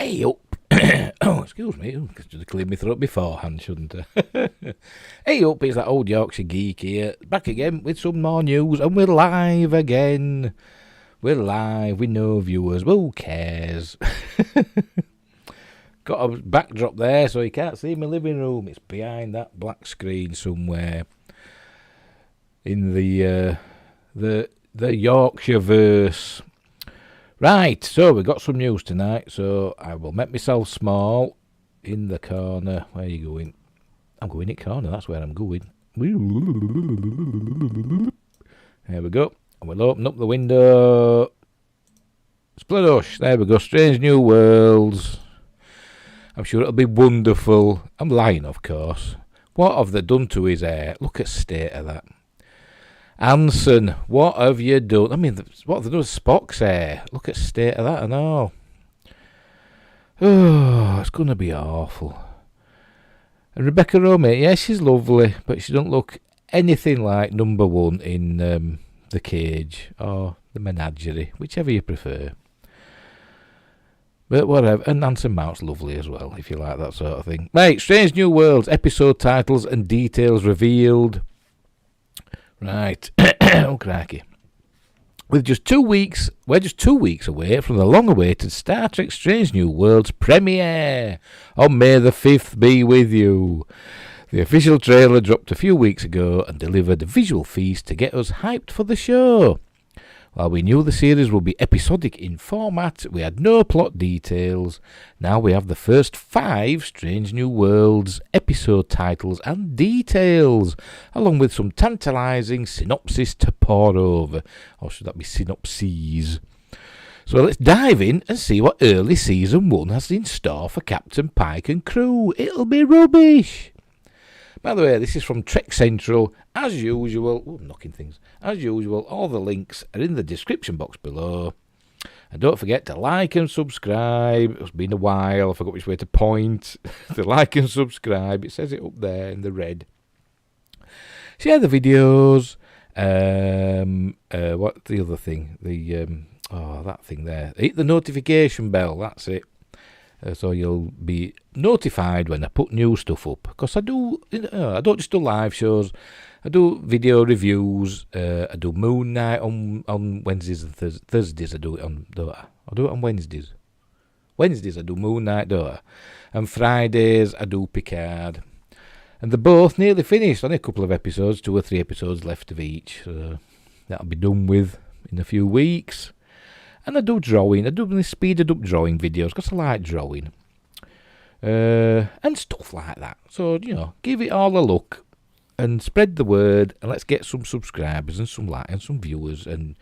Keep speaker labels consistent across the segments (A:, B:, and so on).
A: Hey up. Oh, excuse me. I should have cleared my throat beforehand, shouldn't I? Hey up, it's that old Yorkshire geek here. Back again with some more news, and we're live again. We're live with no viewers. Well, who cares? Got a backdrop there so you can't see my living room. It's behind that black screen somewhere in the Yorkshire verse. Right, so we've got some news tonight, so I will make myself small in the corner. Where are you going? I'm going in corner, that's where I'm going. There we go. And we'll open up the window. Splush, there we go. Strange New Worlds. I'm sure it'll be wonderful. I'm lying, of course. What have they done to his hair? Look at the state of that. Anson, what have you done? I mean, what have they done with Spock's hair? Look at the state of that and all. Oh, it's going to be awful. And Rebecca Romijn, yeah, she's lovely, but she don't look anything like number one in The Cage or The Menagerie, whichever you prefer. But whatever, and Anson Mount's lovely as well, if you like that sort of thing. Right, Strange New Worlds, episode titles and details revealed. Right, oh crikey. We're just 2 weeks away from the long-awaited Star Trek Strange New Worlds premiere. On May the 5th be with you. The official trailer dropped a few weeks ago and delivered a visual feast to get us hyped for the show. While we knew the series would be episodic in format, we had no plot details. Now we have the first 5 Strange New Worlds episode titles and details, along with some tantalising synopsis to pore over. Or should that be synopses? So let's dive in and see what early Season 1 has in store for Captain Pike and crew. It'll be rubbish! By the way, this is from Trek Central. As usual, I'm knocking things. As usual, all the links are in the description box below. And don't forget to like and subscribe. It's been a while. I forgot which way to point. To like and subscribe. It says it up there in the red. Share the videos. What's the other thing? That thing there. Hit the notification bell. That's it. So you'll be notified when I put new stuff up. Because I don't just do live shows. I do video reviews. I do Moon Knight on Wednesdays and Thursdays. I do it on Wednesdays. Wednesdays I do Moon Knight, don't I? And Fridays I do Picard. And they're both nearly finished. Only a couple of episodes, 2 or 3 episodes left of each. So that'll be done with in a few weeks. And I do drawing. I do the speeded up drawing videos because I like drawing. And stuff like that. So, give it all a look. And spread the word. And let's get some subscribers and some likes and some viewers. And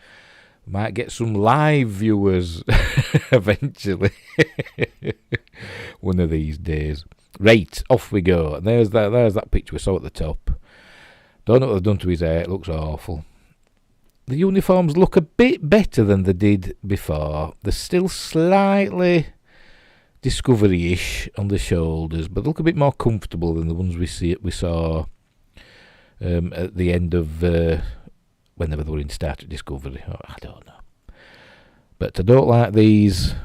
A: we might get some live viewers eventually. One of these days. Right, off we go. And there's that picture we saw at the top. Don't know what they've done to his hair. It looks awful. The uniforms look a bit better than they did before. They're still slightly Discovery-ish on the shoulders, but they look a bit more comfortable than the ones we saw at the end of whenever they were in Star Trek Discovery. Oh, I don't know. But I don't like these.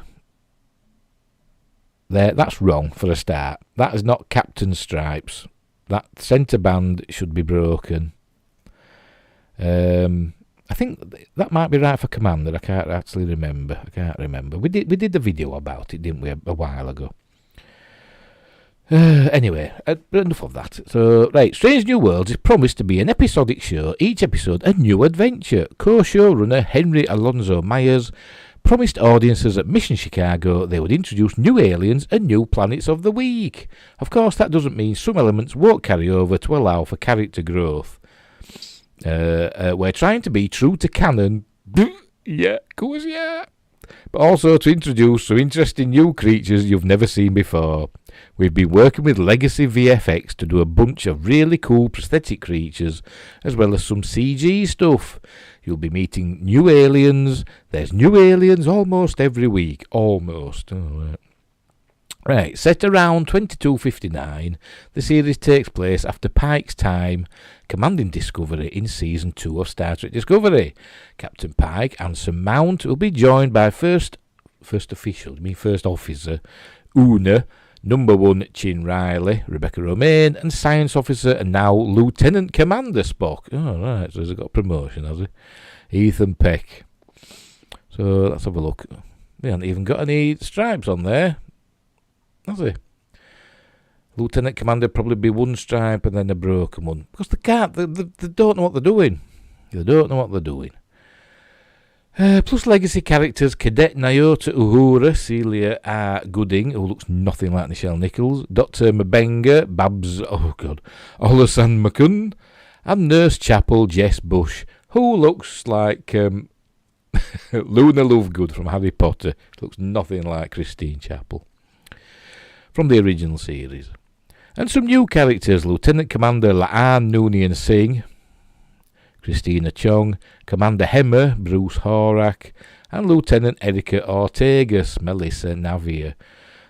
A: That's wrong for a start. That is not Captain Stripes. That centre band should be broken. I think that might be right for Commander. I can't actually remember. We did a video about it, didn't we, a while ago? Anyway, enough of that. So, right, Strange New Worlds is promised to be an episodic show, each episode a new adventure. Co-showrunner Henry Alonso Myers promised audiences at Mission Chicago they would introduce new aliens and new planets of the week. Of course, that doesn't mean some elements won't carry over to allow for character growth. We're trying to be true to canon. Yeah, of course, yeah. But also to introduce some interesting new creatures you've never seen before. We've been working with Legacy VFX to do a bunch of really cool prosthetic creatures, as well as some CG stuff. You'll be meeting new aliens. There's new aliens almost every week. Almost. Oh, right, set around 2259, the series takes place after Pike's time commanding Discovery in Season 2 of Star Trek Discovery. Captain Pike, Anson Mount, will be joined by First first official, you mean first officer, Una, number 1, Chin Riley, Rebecca Romaine, and science officer and now Lieutenant Commander Spock. Oh, right, so he's got a promotion, has he? Ethan Peck. So let's have a look. They haven't even got any stripes on there, has he? Lieutenant Commander probably be 1 stripe and then a broken one. Because they can't, they don't know what they're doing. They don't know what they're doing. Plus legacy characters, Cadet Nyota Uhura, Celia R. Gooding, who looks nothing like Nichelle Nichols, Dr. Mabenga, Babs, Olasan McCunn, and Nurse Chapel, Jess Bush, who looks like Luna Lovegood from Harry Potter. Looks nothing like Christine Chapel from the original series. And some new characters, Lieutenant Commander Laan Noonien Singh, Christina Chong, Commander Hemmer, Bruce Horak, and Lieutenant Erica Ortegas, Melissa Navia.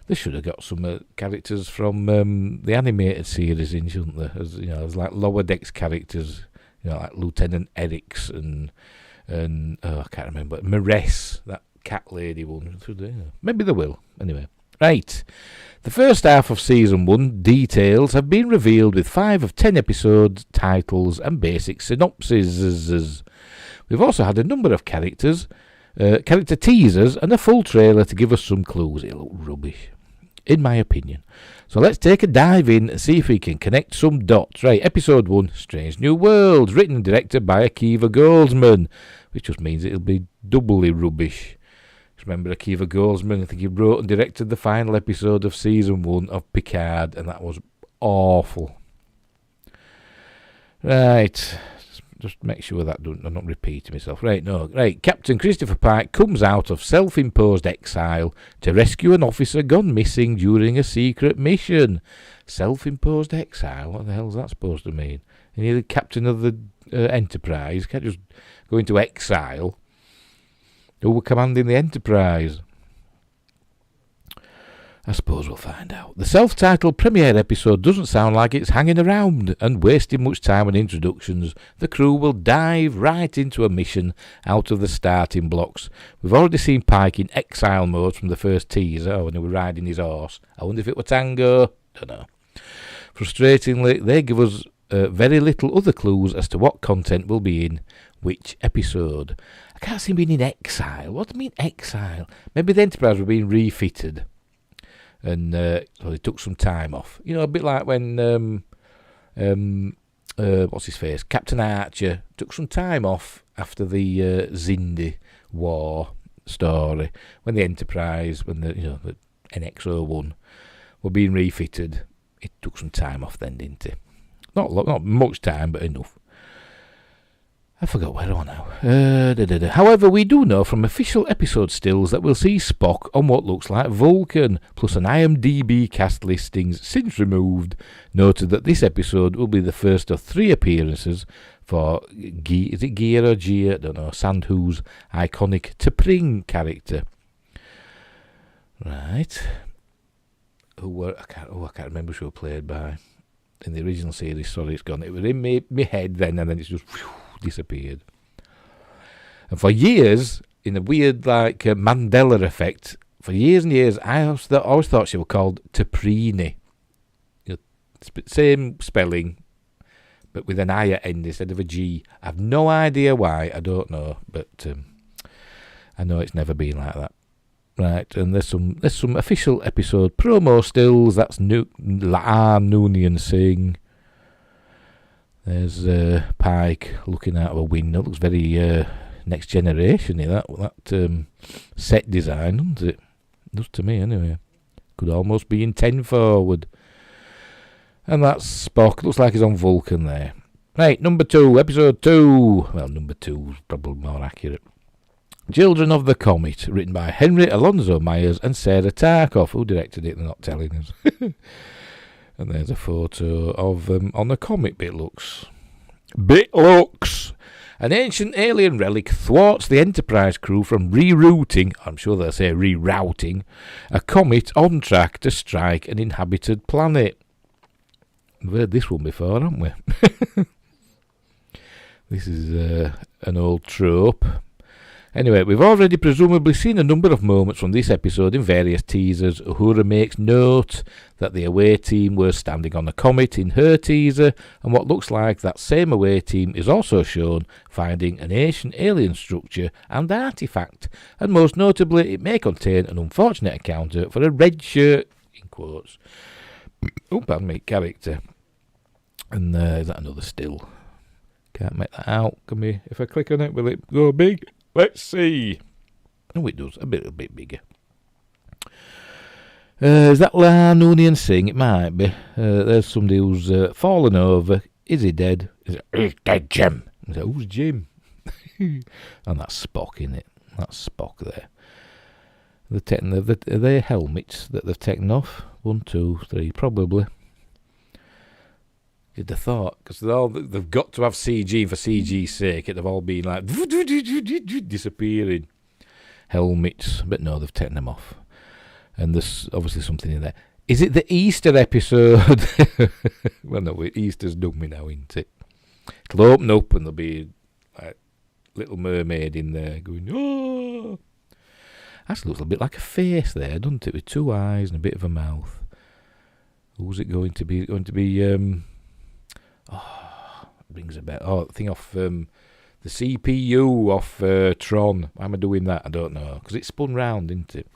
A: They should have got some characters from the animated series in, shouldn't they? As like lower decks characters, like Lieutenant Erics and I can't remember, Maress, that cat lady one. Maybe they will. Anyway, right. The first half of Season 1 details have been revealed with 5 of 10 episodes, titles and basic synopses. We've also had a number of character teasers and a full trailer to give us some clues. It looked rubbish, in my opinion. So let's take a dive in and see if we can connect some dots. Right, Episode 1, Strange New Worlds, written and directed by Akiva Goldsman, which just means it'll be doubly rubbish. Remember Akiva Goldsman, I think he wrote and directed the final episode of Season 1 of Picard, and that was awful. Right, just make sure that I'm not repeating myself. Right, Captain Christopher Pike comes out of self-imposed exile to rescue an officer gone missing during a secret mission. Self-imposed exile? What the hell is that supposed to mean? And you're the captain of the Enterprise, you can't just go into exile. Who were commanding the Enterprise? I suppose we'll find out. The self-titled premiere episode doesn't sound like it's hanging around and wasting much time on introductions. The crew will dive right into a mission out of the starting blocks. We've already seen Pike in exile mode from the first teaser when he was riding his horse. I wonder if it were Tango. Don't know. Frustratingly, they give us very little other clues as to what content will be in which episode. I can't see him being in exile. What do you mean exile? Maybe the Enterprise were being refitted, and so they took some time off. A bit like when what's his face, Captain Archer took some time off after the Xindi War story, when the Enterprise, when the NX-01 were being refitted. It took some time off then, didn't it? Not much time, but enough. I forgot where I'm now. However, we do know from official episode stills that we'll see Spock on what looks like Vulcan, plus an IMDb cast listings since removed noted that this episode will be the first of 3 appearances for is it Gia or Gia? I don't know. Sandhu's iconic T'Pring character. Right. I can't remember who played by in the original series. Sorry, it's gone. It was in my head then, and then it's just disappeared. And for years, in a weird Mandela effect, for years and years, I always thought she was called T'Prini. Same spelling, but with an I at end instead of a G. I've no idea why. I don't know, but I know it's never been like that. Right, and there's some official episode promo stills. That's Laan Noonien Singh. There's Pike looking out of a window. Looks very Next Generation. That set design, doesn't it? Does to me anyway. Could almost be in 10 forward. And that's Spock. Looks like he's on Vulcan there. Right, number 2, episode 2. Well, number 2 is probably more accurate. Children of the Comet, written by Henry Alonso Myers and Sarah Tarkoff. Who directed it? They're not telling us. And there's a photo of them on the comet. Bit looks. An ancient alien relic thwarts the Enterprise crew from rerouting, I'm sure they'll say rerouting, a comet on track to strike an inhabited planet. We've heard this one before, haven't we? This is an old trope. Anyway, we've already presumably seen a number of moments from this episode in various teasers. Uhura makes note that the away team were standing on a comet in her teaser, and what looks like that same away team is also shown finding an ancient alien structure and artifact, and most notably it may contain an unfortunate encounter for a red shirt, in quotes, pardon me, character. And is that another still? Can't make that out. Can we? If I click on it, will it go big? Let's see. Oh, it does. A bit bigger. Is that La Noonian Singh? It might be. There's somebody who's fallen over. Is he dead? He's dead, Jim. Who's Jim? And that's Spock, innit? That's Spock there. Are they helmets that they've taken off? 1, 2, 3, probably. You'd have thought, because they've got to have CG for CG's sake. They've all been like disappearing helmets, but no, they've taken them off. And there's obviously something in there. Is it the Easter episode? Well, no, Easter's done me now, isn't it? It'll open up and there'll be like Little Mermaid in there going, oh. Actually looks a bit like a face there, doesn't it? With 2 eyes and a bit of a mouth. Who's it going to be? Going to be rings a bell. Oh, thing off the CPU off Tron. Why am I doing that? I don't know. Because it spun round, didn't it?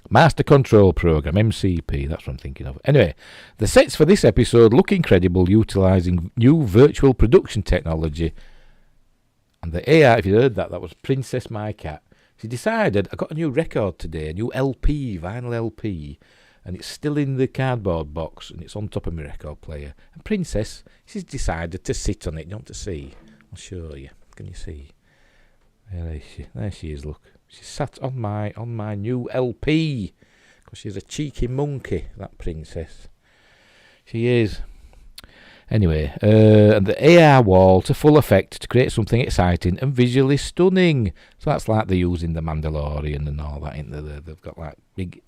A: Master Control Program, MCP. That's what I'm thinking of. Anyway, the sets for this episode look incredible, utilising new virtual production technology. And the AI, if you heard that was Princess My Cat. She decided, I got a new record today, a new LP, vinyl LP. And it's still in the cardboard box, and it's on top of my record player. And Princess, she's decided to sit on it. You want to see? I'll show you. Can you see? Where is she? There she is, look. She's sat on my new LP. Because she's a cheeky monkey, that Princess. She is. Anyway, and the AR wall to full effect to create something exciting and visually stunning. So that's like they're using the Mandalorian and all that. They've got like big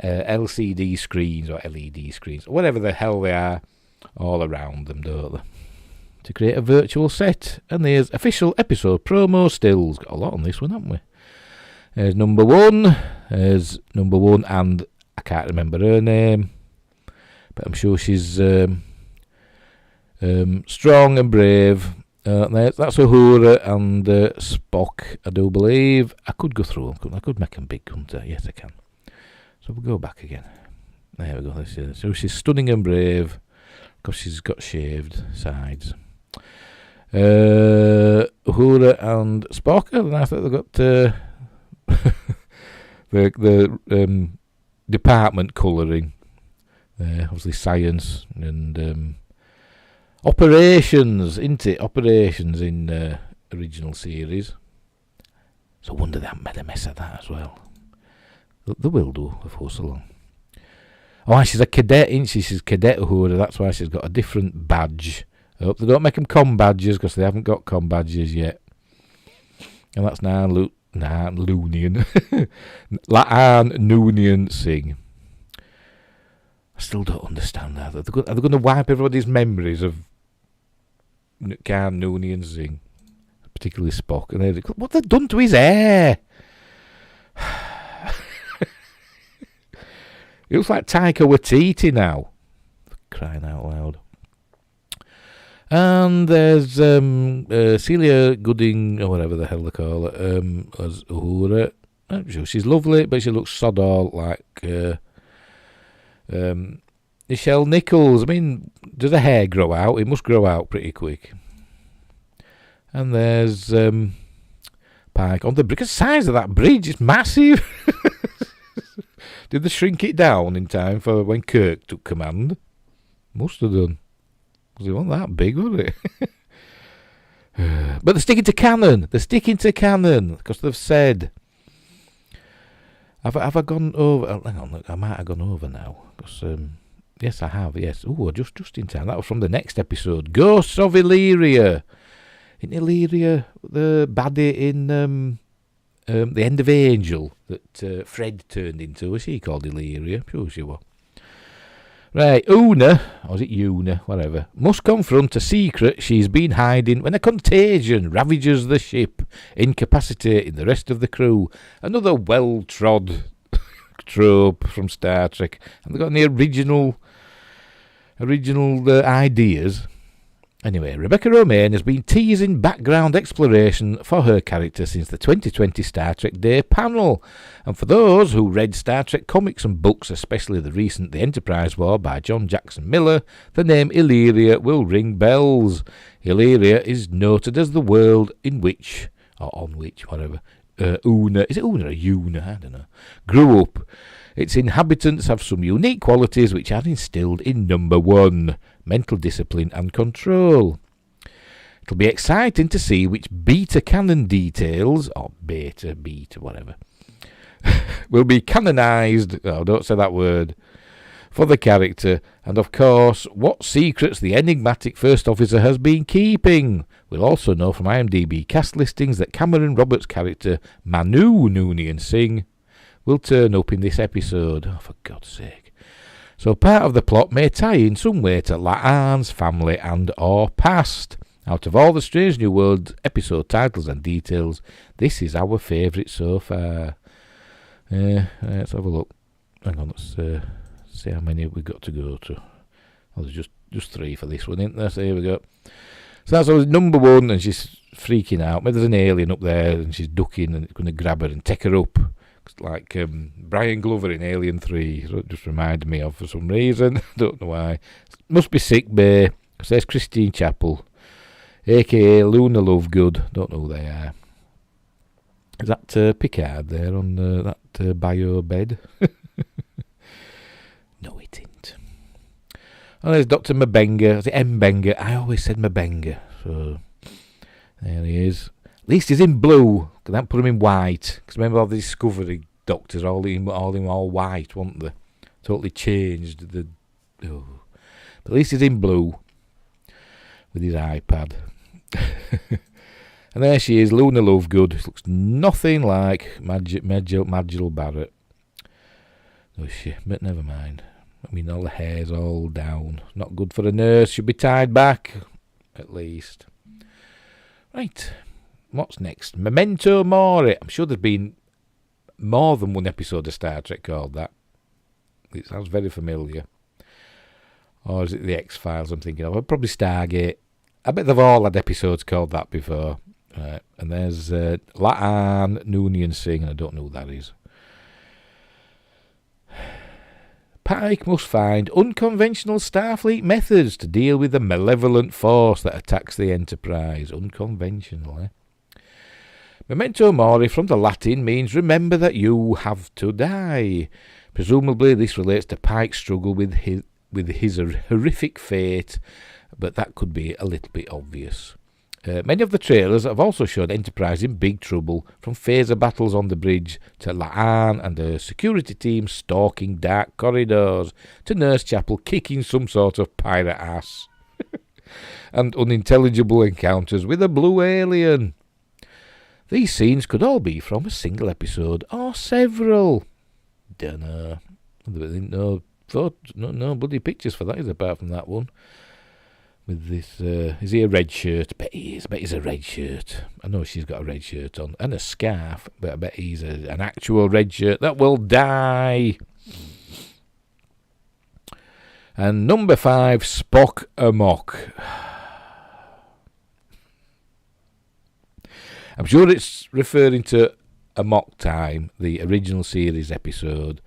A: LCD screens or LED screens, or whatever the hell they are, all around them, don't they? To create a virtual set. And there's official episode promo stills. Got a lot on this one, haven't we? There's number one, and I can't remember her name, but I'm sure she's strong and brave. That's Uhura and Spock, I do believe. I could go through them. I could make them big, couldn't I? Yes, I can. So we'll go back again. There we go. So she's stunning and brave because she's got shaved sides. Uhura and Spock, and I thought they've got the department colouring. Obviously science and operations, isn't it? Operations in original series. So I wonder they haven't made a mess of that as well. They will do before so long. Oh, and she's a cadet, isn't she? She's Cadet Uhura. That's why she's got a different badge. I hope they don't make them com badges because they haven't got com badges yet. And that's Noonian. Laan Noonian Singh. I still don't understand that. Are they going to wipe everybody's memories of Khan Noonian Singh? Particularly Spock. And what they've done to his hair? It looks like Taika Waititi now. Crying out loud. And there's Celia Gooding, or whatever the hell they call it, as Uhura. I'm sure she's lovely, but she looks sod all like Nichelle Nichols. I mean, does the hair grow out? It must grow out pretty quick. And there's Pike on the bridge. The size of that bridge is massive. Did they shrink it down in time for when Kirk took command? Must have done. Because it wasn't that big, was it? But they're sticking to canon. Because they've said... Have I gone over? Hang on, look, I might have gone over now. Because, yes, I have, yes. Oh, just in time. That was from the next episode. Ghosts of Illyria. Isn't Illyria the baddie in... the End of Angel that Fred turned into? Was she called Illyria? I'm sure she was. Right, Una, or is it Una, whatever, must confront a secret she's been hiding when a contagion ravages the ship, incapacitating the rest of the crew. Another well-trod trope from Star Trek. And they've got any original ideas. Anyway, Rebecca Romaine has been teasing background exploration for her character since the 2020 Star Trek Day panel. And for those who read Star Trek comics and books, especially the recent The Enterprise War by John Jackson Miller, the name Illyria will ring bells. Illyria is noted as the world in which, or on which, whatever, Una, is it Una or Una? I don't know, grew up. Its inhabitants have some unique qualities which are instilled in number one, mental discipline and control. It'll be exciting to see which beta canon details, or beta, whatever, will be canonised, don't say that word, for the character, and of course what secrets the enigmatic first officer has been keeping. We'll also know from IMDb cast listings that Cameron Roberts' character Manu Noonien Singh will turn up in this episode. Oh, for God's sake. So part of the plot may tie in some way to La'an's family and or past. Out of all the Strange New Worlds episode titles and details, this is our favourite so far. Let's have a look. Hang on, let's see how many we've got to go to. Oh, there's just 3 for this one, isn't there? So here we go. So that's always number 1, and she's freaking out. Maybe there's an alien up there, and she's ducking, and it's going to grab her and take her up. It's like Brian Glover in Alien 3. So it just reminded me of for some reason. Don't know why. Must be Sick Bay. Says Christine Chappell, a.k.a. Luna Lovegood. Don't know who they are. Is that Picard there on that bio bed? No, it isn't. Oh, there's Dr. Mabenga. Is it Mbenga? I always said Mabenga. So, there he is. At least he's in blue. Can that put him in white? Because remember all the Discovery doctors, all white, weren't they? Totally changed. But at least he's in blue. With his iPad. And there she is, Luna Lovegood. She looks nothing like Majel Barrett. Does she? But never mind. I mean, all the hair's all down. Not good for a nurse. Should be tied back, at least. Right. What's next? Memento Mori. I'm sure there's been more than one episode of Star Trek called that. It sounds very familiar. Or is it the X-Files I'm thinking of? Probably Stargate. I bet they've all had episodes called that before. Right. And there's La'an Noonien Singh, and I don't know who that is. Pike must find unconventional Starfleet methods to deal with the malevolent force that attacks the Enterprise. Unconventional, eh? Memento Mori from the Latin means remember that you have to die. Presumably this relates to Pike's struggle with his horrific fate, but that could be a little bit obvious. Many of the trailers have also shown Enterprise in big trouble, from phaser battles on the bridge to La'an and her security team stalking dark corridors to Nurse Chapel kicking some sort of pirate ass and unintelligible encounters with a blue alien. These scenes could all be from a single episode or several. Dunno. No bloody pictures for that is apart from that one. With this, is he a red shirt? I bet he is. I bet he's a red shirt. I know she's got a red shirt on and a scarf, but I bet he's an actual red shirt that will die. And number 5, Spock Amok. I'm sure it's referring to Amok Time, the original series episode,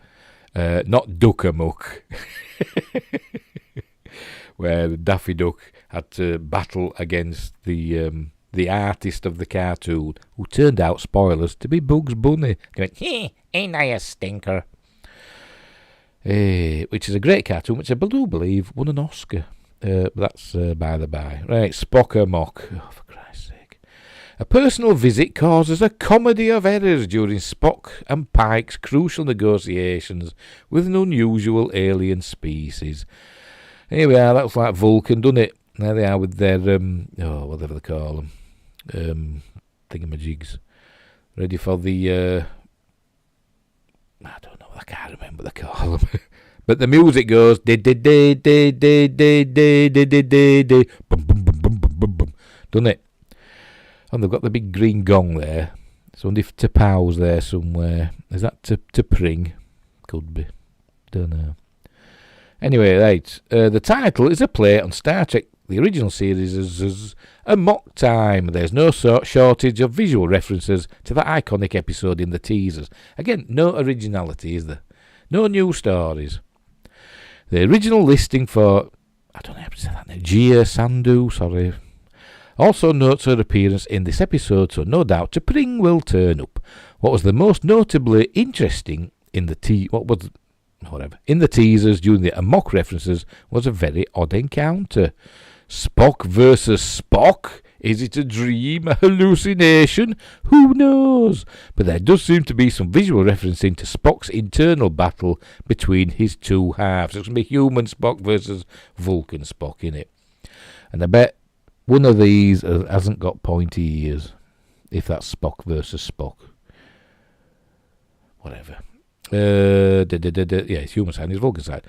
A: not Duck Amok. Where Daffy Duck had to battle against the artist of the cartoon, who turned out, spoilers, to be Bugs Bunny. Going, ain't I a stinker? Which is a great cartoon, which I do believe won an Oscar. But that's by the by. Right, Spock Amok. Oh, for Christ's sake. A personal visit causes a comedy of errors during Spock and Pike's crucial negotiations with an unusual alien species. Here we are, that looks like Vulcan, doesn't it? There they are with their, whatever they call them, thingamajigs. Ready for the, I don't know, I can't remember what they call them. But the music goes bum bum bum bum bum bum bum, doesn't it? And they've got the big green gong there. So if to pause there somewhere. Is that to pring? Could be. Don't know. Anyway, right. The title is a play on Star Trek. The original series is a mock time. There's no shortage of visual references to that iconic episode in the teasers. Again, no originality, is there? No new stories. The original listing for, I don't know how to say that name, Gia Sandhu, sorry, also notes her appearance in this episode, so no doubt T'Pring will turn up. What was the most notably interesting in the teasers during the mock references was a very odd encounter. Spock versus Spock? Is it a dream, a hallucination? Who knows? But there does seem to be some visual referencing to Spock's internal battle between his two halves. It's going to be human Spock versus Vulcan Spock, innit? And I bet one of these hasn't got pointy ears, if that's Spock versus Spock. Whatever. It's human side, it's Vulcan side.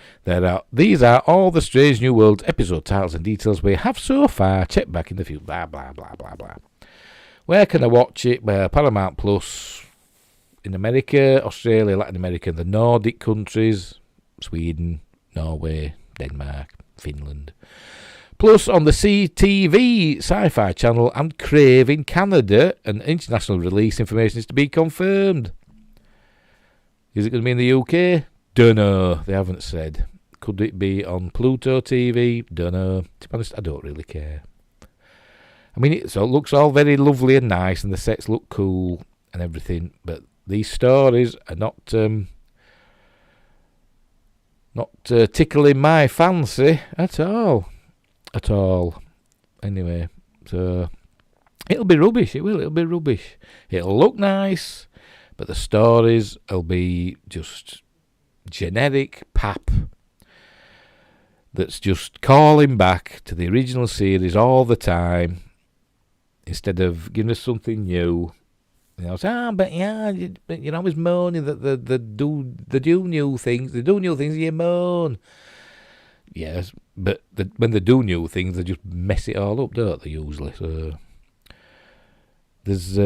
A: These are all the Strange New Worlds episode titles and details we have so far. Check back in the few. Blah, blah, blah, blah, blah. Where can I watch it? Well, Paramount Plus in America, Australia, Latin America, the Nordic countries, Sweden, Norway, Denmark, Finland. Plus on the CTV Sci-Fi channel and Crave in Canada. An international release information is to be confirmed. Is it going to be in the UK? Dunno. They haven't said. Could it be on Pluto TV? Dunno. To be honest, I don't really care. I mean, it looks all very lovely and nice, and the sets look cool and everything, but these stories are not tickling my fancy at all. At all. Anyway, so it'll be rubbish. It'll be rubbish. It'll look nice, but the stories will be just generic pap that's just calling back to the original series all the time instead of giving us something new. You know, but you're always moaning that they do new things. They do new things, you moan. Yes, but when they do new things, they just mess it all up, don't they, usually? So there's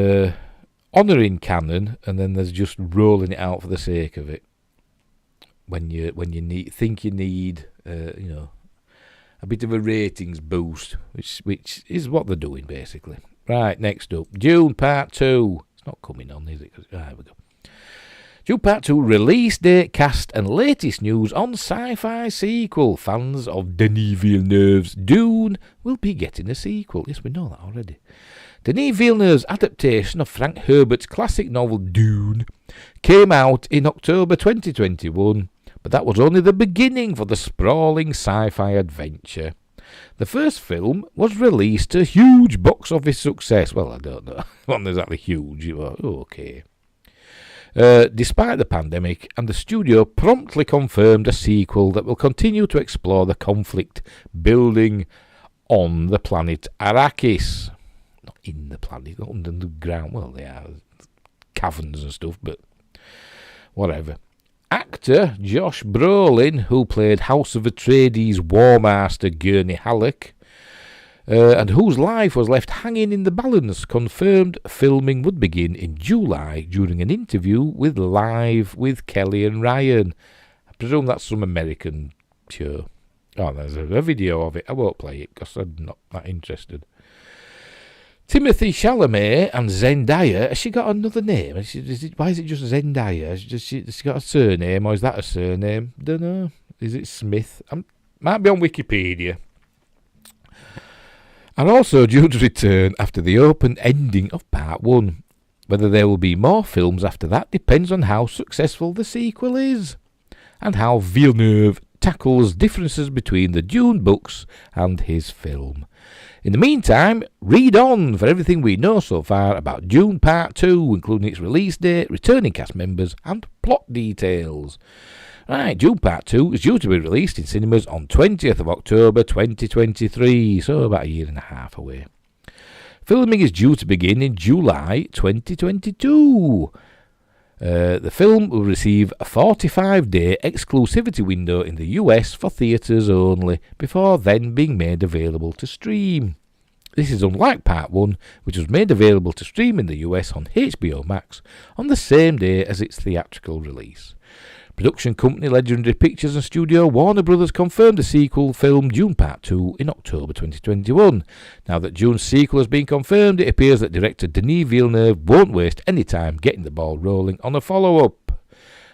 A: honouring canon, and then there's just rolling it out for the sake of it. When you think you need a bit of a ratings boost, which is what they're doing basically. Right, next up, Dune Part 2. It's not coming on, is it? There we go. Dune Part 2 release date, cast, and latest news on sci-fi sequel. Fans of Denis Villeneuve's Dune will be getting a sequel. Yes, we know that already. Denis Villeneuve's adaptation of Frank Herbert's classic novel Dune came out in October 2021, but that was only the beginning for the sprawling sci-fi adventure. The first film was released to huge box office success. Well, I don't know. Not exactly huge. Okay. Despite the pandemic, and the studio promptly confirmed a sequel that will continue to explore the conflict building on the planet Arrakis. Not in the planet, not under the ground. Well, they are caverns and stuff, but whatever. Actor Josh Brolin, who played House of Atreides War Master Gurney Halleck, and whose life was left hanging in the balance, confirmed filming would begin in July during an interview with Live with Kelly and Ryan. I presume that's some American show. Oh, there's a video of it. I won't play it because I'm not that interested. Timothy Chalamet and Zendaya. Has she got another name? Why is it just Zendaya? Has she got a surname, or is that a surname? Don't know. Is it Smith? Might be on Wikipedia. Are also due to return after the open ending of Part 1. Whether there will be more films after that depends on how successful the sequel is, and how Villeneuve tackles differences between the Dune books and his film. In the meantime, read on for everything we know so far about Dune Part 2, including its release date, returning cast members, and plot details. Right, Dune Part 2 is due to be released in cinemas on 20th of October 2023, so about a year and a half away. Filming is due to begin in July 2022. The film will receive a 45-day exclusivity window in the US for theatres only, before then being made available to stream. This is unlike Part 1, which was made available to stream in the US on HBO Max on the same day as its theatrical release. Production company Legendary Pictures and studio Warner Brothers confirmed the sequel film Dune Part 2 in October 2021. Now that Dune's sequel has been confirmed, it appears that director Denis Villeneuve won't waste any time getting the ball rolling on a follow-up.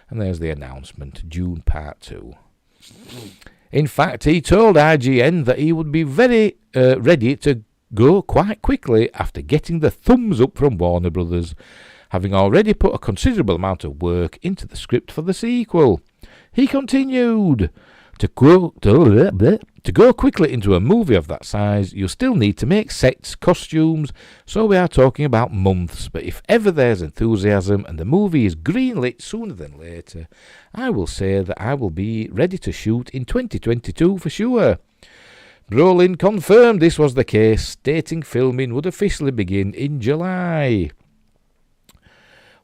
A: And there's the announcement, Dune Part 2. In fact, he told IGN that he would be very ready to go quite quickly after getting the thumbs up from Warner Brothers, having already put a considerable amount of work into the script for the sequel. He continued, to go quickly into a movie of that size, you still need to make sets, costumes, so we are talking about months, but if ever there's enthusiasm and the movie is greenlit sooner than later, I will say that I will be ready to shoot in 2022 for sure. Brolin confirmed this was the case, stating filming would officially begin in July.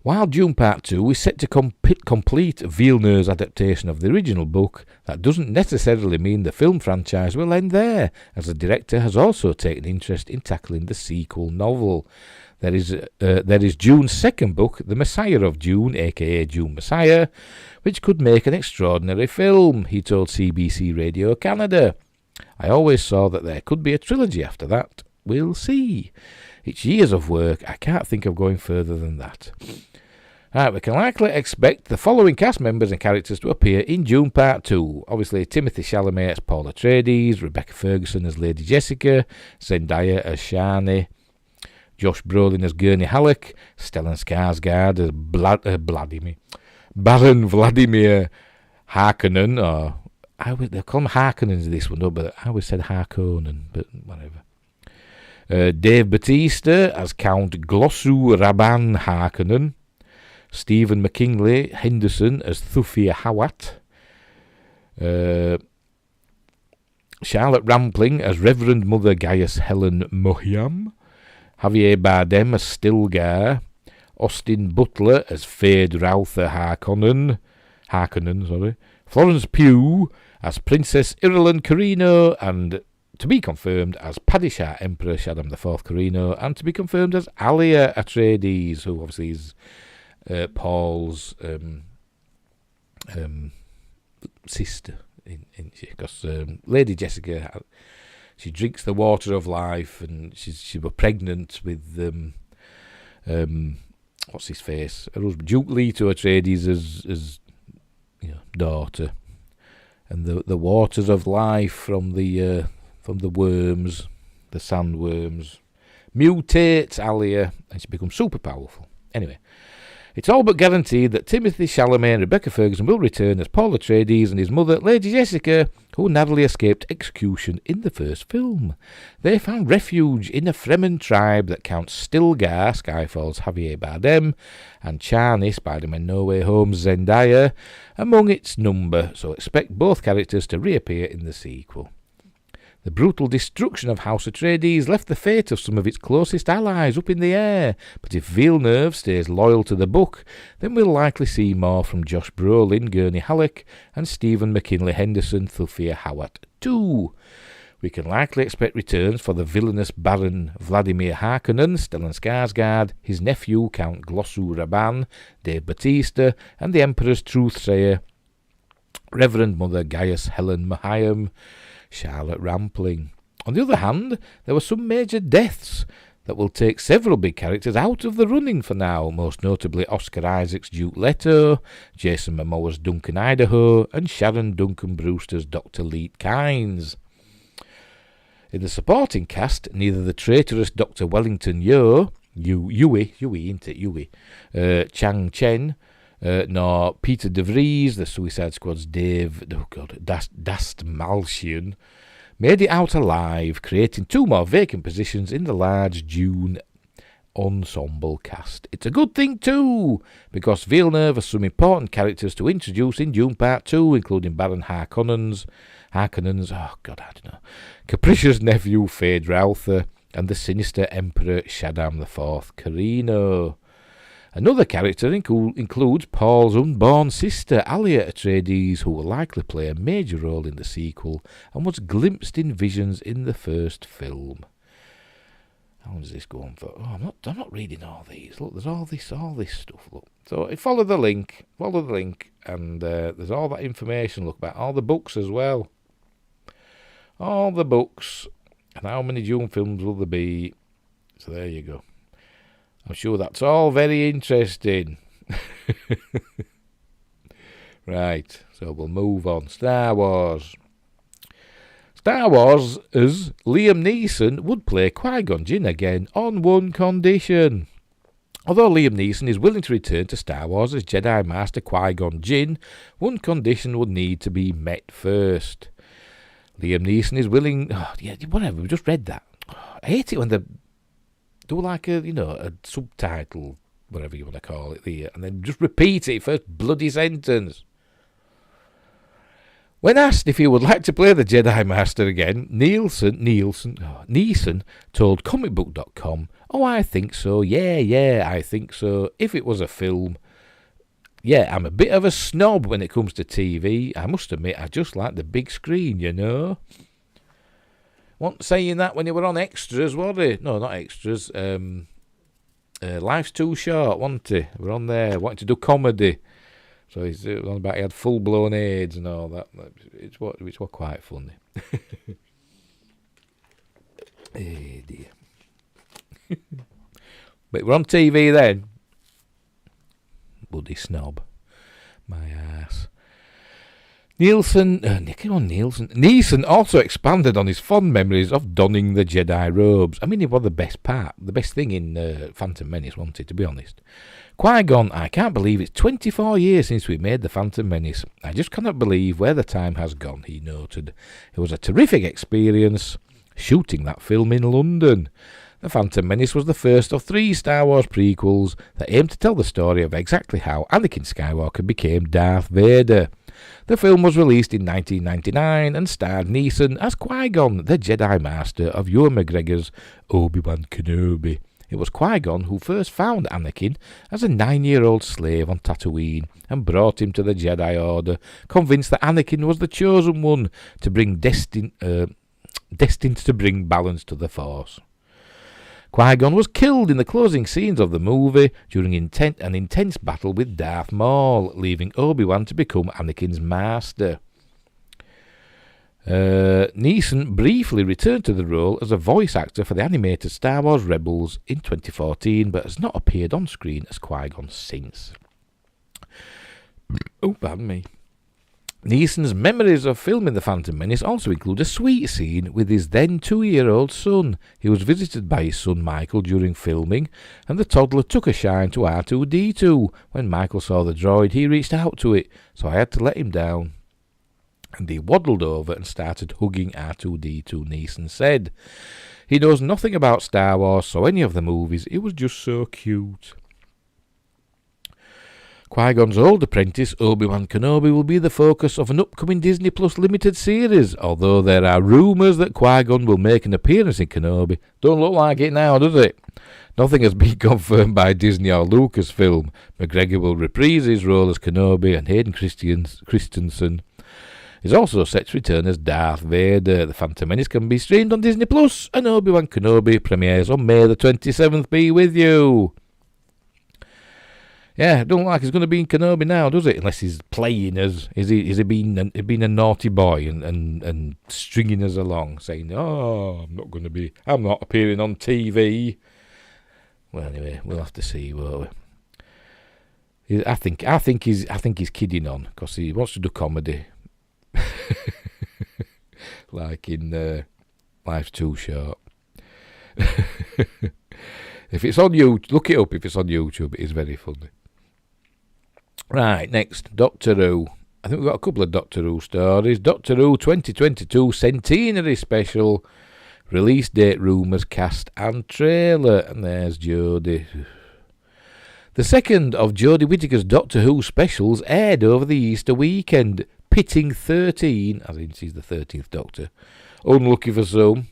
A: While Dune Part 2 is set to complete Villeneuve's adaptation of the original book, that doesn't necessarily mean the film franchise will end there, as the director has also taken interest in tackling the sequel novel. There is Dune's second book, The Messiah of Dune, aka Dune Messiah, which could make an extraordinary film, he told CBC Radio Canada. I always saw that there could be a trilogy after that. We'll see. It's years of work. I can't think of going further than that. Right, we can likely expect the following cast members and characters to appear in Dune Part 2. Obviously, Timothée Chalamet as Paul Atreides, Rebecca Ferguson as Lady Jessica, Zendaya as Shani, Josh Brolin as Gurney Halleck, Stellan Skarsgård as Baron Vladimir Harkonnen, or they call him Harkonnens in this one, no, but I always said Harkonnen, but whatever. Dave Bautista as Count Glossu Rabban Harkonnen, Stephen McKinley Henderson as Thufir Hawat, Charlotte Rampling as Reverend Mother Gaius Helen Mohiam, Javier Bardem as Stilgar, Austin Butler as Fade Rauther Harkonnen, Florence Pugh as Princess Irulan Carino, and to be confirmed as Padishah Emperor Shaddam IV Carino, and to be confirmed as Alia Atreides, who obviously is Paul's sister, because Lady Jessica, she drinks the water of life, and she was pregnant with what's his face, her husband, Duke Leto Atreides, as daughter, and the waters of life from the worms, the sandworms, mutates Alia, and she becomes super powerful. Anyway, it's all but guaranteed that Timothée Chalamet and Rebecca Ferguson will return as Paul Atreides and his mother, Lady Jessica, who narrowly escaped execution in the first film. They found refuge in a Fremen tribe that counts Stilgar, Skyfall's Javier Bardem, and Chani, Spider-Man No Way Home's Zendaya, among its number, so expect both characters to reappear in the sequel. The brutal destruction of House Atreides left the fate of some of its closest allies up in the air, but if Villeneuve stays loyal to the book, then we'll likely see more from Josh Brolin, Gurney Halleck, and Stephen McKinley Henderson, Thufir Hawat too. We can likely expect returns for the villainous Baron Vladimir Harkonnen, Stellan Skarsgård, his nephew Count Glossu Rabban, Dave Bautista, and the Emperor's truthsayer, Reverend Mother Gaius Helen Mohiam, Charlotte Rampling. On the other hand, there were some major deaths that will take several big characters out of the running for now, most notably Oscar Isaac's Duke Leto, Jason Momoa's Duncan Idaho, and Sharon Duncan Brewster's Dr. Leet Kynes. In the supporting cast, neither the traitorous Dr. Wellington Yui, Chang Chen, nor Peter De Vries, the Suicide Squad's Dast Malchian, made it out alive, creating two more vacant positions in the large Dune ensemble cast. It's a good thing too, because Villeneuve has some important characters to introduce in Dune Part 2, including Baron Harkonnen's, capricious nephew Fade Rauther, and the sinister Emperor Shaddam IV Carino. Another character includes Paul's unborn sister, Alia Atreides, who will likely play a major role in the sequel and was glimpsed in visions in the first film. How long does this go on for? Oh, I'm not reading all these. Look, there's all this stuff. Look, so follow the link, and there's all that information. Look about all the books as well. All the books, and how many Dune films will there be? So there you go. I'm sure that's all very interesting. Right, so we'll move on. Star Wars. Star Wars as Liam Neeson would play Qui-Gon Jinn again on one condition. Although Liam Neeson is willing to return to Star Wars as Jedi Master Qui-Gon Jinn, one condition would need to be met first. Liam Neeson is willing... Oh, yeah, whatever, we just read that. I hate it when they do like a subtitle, whatever you want to call it, and then just repeat it first bloody sentence. When asked if he would like to play the Jedi Master again, Neeson told comicbook.com, "Oh, I think so, yeah, I think so. If it was a film, yeah, I'm a bit of a snob when it comes to TV. I must admit, I just like the big screen, you know." Wasn't saying that when he were on Extras, was he? No, not Extras. Life's Too Short, wasn't he? We're on there, wanting to do comedy. So he's on about he had full-blown AIDS and all that. It's what quite funny. Hey dear. But we're on TV then. Bloody snob. My ass. Neeson also expanded on his fond memories of donning the Jedi robes. I mean, it was the best thing in Phantom Menace, wasn't it, to be honest? Qui-Gon, I can't believe it's 24 years since we made the Phantom Menace. I just cannot believe where the time has gone, he noted. It was a terrific experience shooting that film in London. The Phantom Menace was the first of 3 Star Wars prequels that aimed to tell the story of exactly how Anakin Skywalker became Darth Vader. The film was released in 1999 and starred Neeson as Qui-Gon, the Jedi Master of Ewan McGregor's Obi-Wan Kenobi. It was Qui-Gon who first found Anakin as a 9-year-old slave on Tatooine and brought him to the Jedi Order, convinced that Anakin was the chosen one to bring destined to bring balance to the Force. Qui-Gon was killed in the closing scenes of the movie during an intense battle with Darth Maul, leaving Obi-Wan to become Anakin's master. Neeson briefly returned to the role as a voice actor for the animated Star Wars Rebels in 2014, but has not appeared on screen as Qui-Gon since. Oh, pardon me. Neeson's memories of filming The Phantom Menace also include a sweet scene with his then 2-year-old son. He was visited by his son Michael during filming, and the toddler took a shine to R2-D2. When Michael saw the droid, he reached out to it, so I had to let him down. And he waddled over and started hugging R2-D2, Neeson said. He knows nothing about Star Wars, so any of the movies, it was just so cute. Qui-Gon's old apprentice, Obi-Wan Kenobi, will be the focus of an upcoming Disney Plus limited series, although there are rumours that Qui-Gon will make an appearance in Kenobi. Don't look like it now, does it? Nothing has been confirmed by Disney or Lucasfilm. McGregor will reprise his role as Kenobi, and Hayden Christensen is also set to return as Darth Vader. The Phantom Menace can be streamed on Disney Plus, and Obi-Wan Kenobi premieres on May the 27th. Be with you. Yeah, don't look like he's going to be in Kenobi now, does it? Unless he's playing as... Is he being a naughty boy and stringing us along, saying, "Oh, I'm not appearing on TV." Well, anyway, we'll have to see, won't we? I think he's kidding on, because he wants to do comedy. Like in Life's Too Short. If it's on YouTube, look it up. If it's on YouTube, it is very funny. Right, next, Doctor Who. I think we've got a couple of Doctor Who stories. Doctor Who 2022 Centenary Special. Release date, rumours, cast and trailer. And there's Jodie. The second of Jodie Whittaker's Doctor Who specials aired over the Easter weekend, pitting 13, as in she's the 13th Doctor, unlucky for some,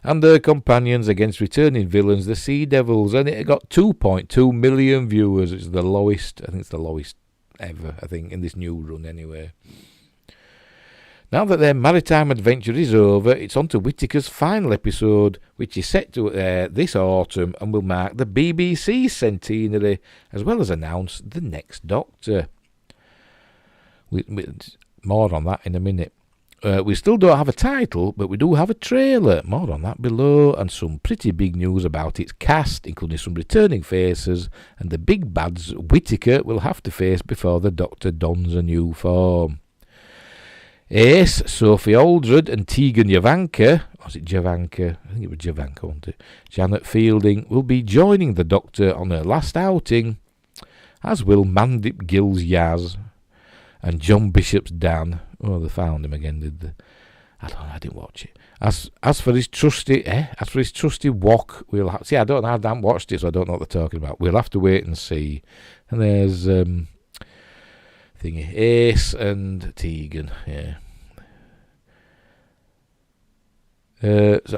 A: and their companions against returning villains, the Sea Devils, and it got 2.2 million viewers. It's the lowest, I think it's the lowest ever, I think, in this new run anyway. Now that their maritime adventure is over, it's on to Whittaker's final episode, which is set to air this autumn and will mark the BBC centenary, as well as announce the next Doctor. More on that in a minute. We still don't have a title, but we do have a trailer. More on that below, and some pretty big news about its cast, including some returning faces and the big bads Whittaker will have to face before the Doctor dons a new form. Ace, Sophie Aldred and Tegan Javanka, was it Javanka? I think it was Javanka, wasn't it? Janet Fielding will be joining the Doctor on her last outing, as will Mandip Gill's Yaz and John Bishop's Dan. Oh, they found him again, did they? I don't know, I didn't watch it. As for his trusty Wok, we'll see. I haven't watched it, so I don't know what they're talking about. We'll have to wait and see. And there's Ace and Tegan, yeah. So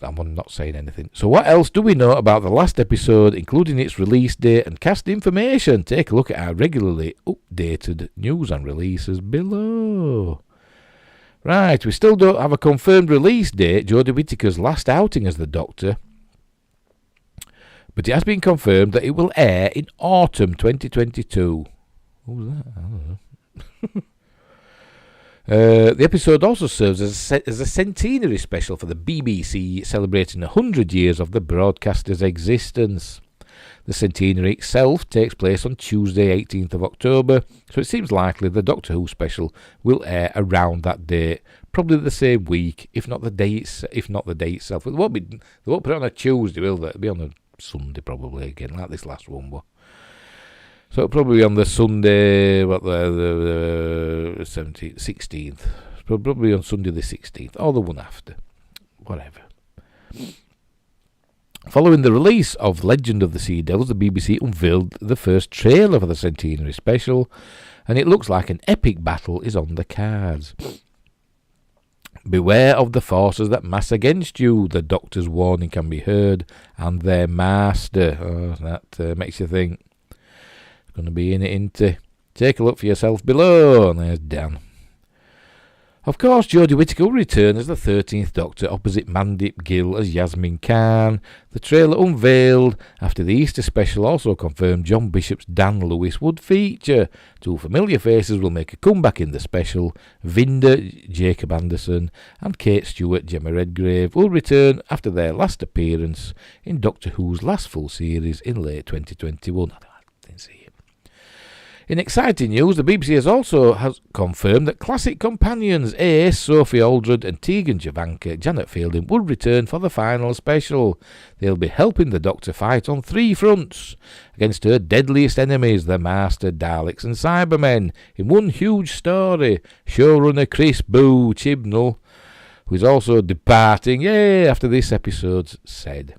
A: I'm not saying anything. So what else do we know about the last episode, including its release date and cast information? Take a look at our regularly updated news and releases below. Right, we still don't have a confirmed release date, Jodie Whittaker's last outing as the Doctor, but it has been confirmed that it will air in autumn 2022. What was that? I don't know. The episode also serves as a centenary special for the BBC, celebrating 100 years of the broadcaster's existence. The centenary itself takes place on Tuesday, 18th of October, so it seems likely the Doctor Who special will air around that date, probably the same week, if not the day itself. They won't put it on a Tuesday, will they? It'll be on a Sunday probably again, like this last one was. So it'll probably be on the Sunday, the 17th, 16th. Probably on Sunday the 16th, or the one after. Whatever. Following the release of Legend of the Sea Devils, the BBC unveiled the first trailer for the centenary special, and it looks like an epic battle is on the cards. Beware of the forces that mass against you, the Doctor's warning can be heard, and their master. Oh, that makes you think. Going to be in it, isn't it? Take a look for yourself below. And there's Dan. Of course, Jodie Whittaker will return as the 13th Doctor opposite Mandip Gill as Yasmin Khan. The trailer unveiled after the Easter special also confirmed John Bishop's Dan Lewis would feature. Two familiar faces will make a comeback in the special. Vinda, Jacob Anderson, and Kate Stewart, Gemma Redgrave will return after their last appearance in Doctor Who's last full series in late 2021. I didn't see it. In exciting news, the BBC has confirmed that classic companions Ace, Sophie Aldred and Tegan Javanka, Janet Fielding, will return for the final special. They'll be helping the Doctor fight on 3 fronts against her deadliest enemies, the Master, Daleks and Cybermen, in one huge story. Showrunner Chris Boo Chibnall, who is also departing after this episode, said.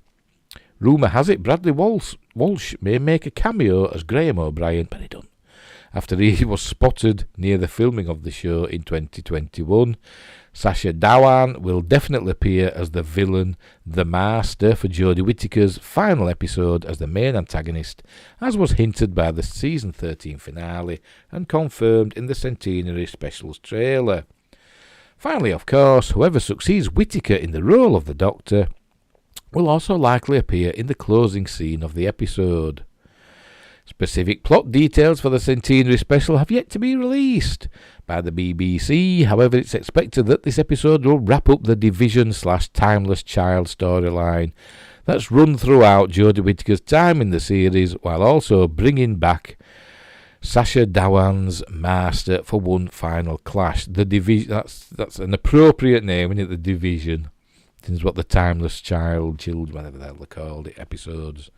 A: Rumour has it Bradley Walsh may make a cameo as Graham O'Brien, but he don't. After he was spotted near the filming of the show in 2021. Sacha Dhawan will definitely appear as the villain, the Master, for Jodie Whittaker's final episode as the main antagonist, as was hinted by the season 13 finale and confirmed in the Centenary Specials trailer. Finally, of course, whoever succeeds Whittaker in the role of the Doctor will also likely appear in the closing scene of the episode. Specific plot details for the Centenary Special have yet to be released by the BBC. However, it's expected that this episode will wrap up the Division/Timeless Child storyline that's run throughout Jodie Whittaker's time in the series, while also bringing back Sacha Dhawan's Master for one final clash. The Division, that's an appropriate name, isn't it? The Division. This is what the Timeless Child, whatever the hell they called it, episodes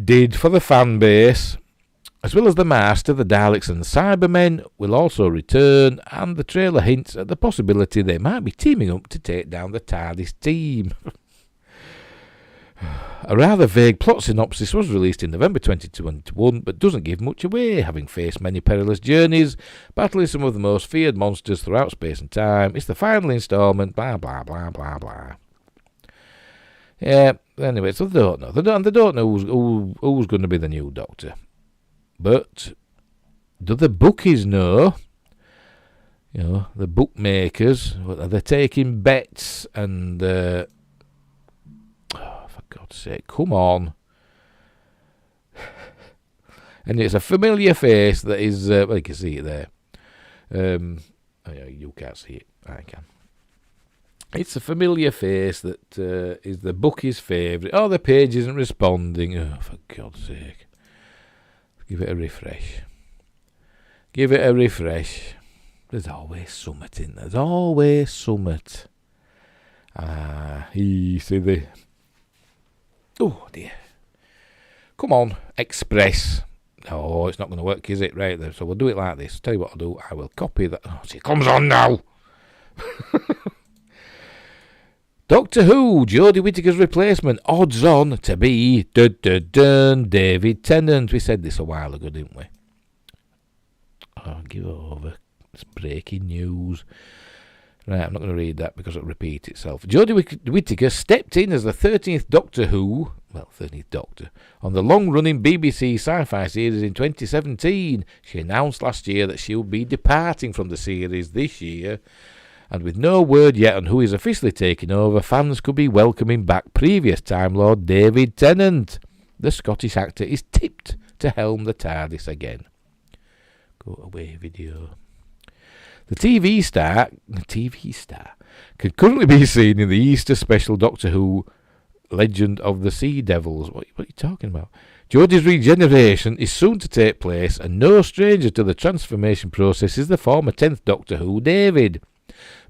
A: did for the fan base. As well as the Master, the Daleks and the Cybermen will also return, and the trailer hints at the possibility they might be teaming up to take down the TARDIS team. A rather vague plot synopsis was released in November 2021, but doesn't give much away. Having faced many perilous journeys, battling some of the most feared monsters throughout space and time, it's the final instalment, blah blah blah blah blah. Yeah, anyway, so they don't know. They don't know who's going to be the new Doctor. But do the bookies know? You know, the bookmakers, they're taking bets and... for God's sake, come on. And it's a familiar face that is... well, you can see it there. You can't see it. I can. It's a familiar face that is the bookie's favourite. Oh, the page isn't responding. Oh, for God's sake. Give it a refresh. Give it a refresh. There's always summit in there. There's always summit. See the... Oh, dear. Come on, Express. Oh, it's not going to work, is it? Right there. So we'll do it like this. Tell you what I'll do. I will copy that. Oh, see, it comes on now. Doctor Who, Jodie Whittaker's replacement, odds on to be David Tennant. We said this a while ago, didn't we? Oh, give it over. It's breaking news. Right, I'm not going to read that because it'll repeat itself. Jodie Whittaker stepped in as the 13th Doctor Who, 13th Doctor, on the long-running BBC sci-fi series in 2017. She announced last year that she will be departing from the series this year. And with no word yet on who is officially taking over, fans could be welcoming back previous Time Lord David Tennant. The Scottish actor is tipped to helm the TARDIS again. Go away, video. The TV star can currently be seen in the Easter special Doctor Who Legend of the Sea Devils. What are you talking about? Jodie's regeneration is soon to take place, and no stranger to the transformation process is the former 10th Doctor Who, David.